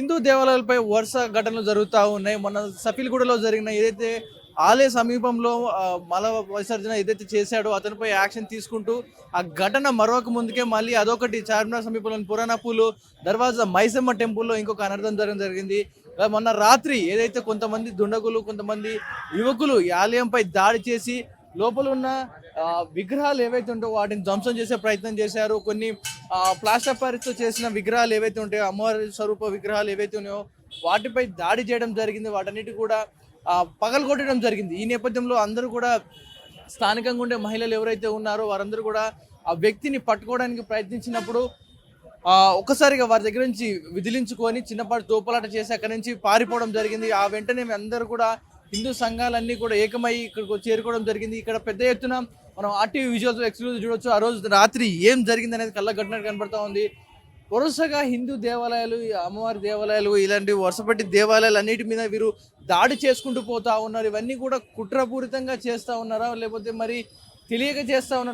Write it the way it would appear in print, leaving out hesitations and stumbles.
హిందూ దేవాలయాలపై వరుస ఘటనలు జరుగుతూ ఉన్నాయి. మొన్న సఫీల్గూడలో జరిగిన ఏదైతే ఆలయ సమీపంలో మల విసర్జన ఏదైతే చేశాడో అతనిపై యాక్షన్ తీసుకుంటూ ఆ ఘటన మరొక ముందుకే మళ్ళీ అదొకటి చార్మినార్ సమీపంలోని పురాణపూలు దర్వాజా మైసమ్మ టెంపుల్లో ఇంకొక అనర్థం జరగడం జరిగింది. మొన్న రాత్రి ఏదైతే కొంతమంది దుండగులు కొంతమంది యువకులు ఈ ఆలయంపై దాడి చేసి లోపల ఉన్న విగ్రహాలు ఏవైతే ఉంటాయో వాటిని ధ్వంసం చేసే ప్రయత్నం చేశారు. కొన్ని ప్లాస్టర్ ప్యారిస్తో చేసిన విగ్రహాలు ఏవైతే ఉంటాయో అమ్మవారి స్వరూప విగ్రహాలు ఏవైతే ఉన్నాయో వాటిపై దాడి చేయడం జరిగింది. వాటన్నిటి కూడా పగలగొట్టడం జరిగింది. ఈ నేపథ్యంలో అందరూ కూడా స్థానికంగా ఉండే మహిళలు ఎవరైతే ఉన్నారో వారందరూ కూడా ఆ వ్యక్తిని పట్టుకోవడానికి ప్రయత్నించినప్పుడు ఒక్కసారిగా వారి దగ్గర నుంచి విదిలించుకొని చిన్నపాటి తోపులాట చేసి అక్కడి నుంచి పారిపోవడం జరిగింది. ఆ వెంటనే అందరూ కూడా హిందూ సంఘాలన్నీ కూడా ఏకమై ఇక్కడికి చేరుకోవడం జరిగింది. ఇక్కడ పెద్ద ఎత్తున మనం ఆర్టీవీ విజువల్స్ ఎక్స్క్లూజివ్ చూడొచ్చు. ఆ రోజు రాత్రి ఏం జరిగింది అనేది కళ్ళగట్టినట్టు కనబడతా ఉంది. వరుసగా హిందూ దేవాలయాలు, అమ్మవారి దేవాలయాలు, ఇలాంటి వరుసపెట్టి దేవాలయాలు అన్నిటి మీద వీరు దాడి చేసుకుంటూ పోతా ఉన్నారు. ఇవన్నీ కూడా కుట్రపూరితంగా చేస్తూ ఉన్నారా లేకపోతే మరి తెలియక చేస్తూ ఉన్నారా?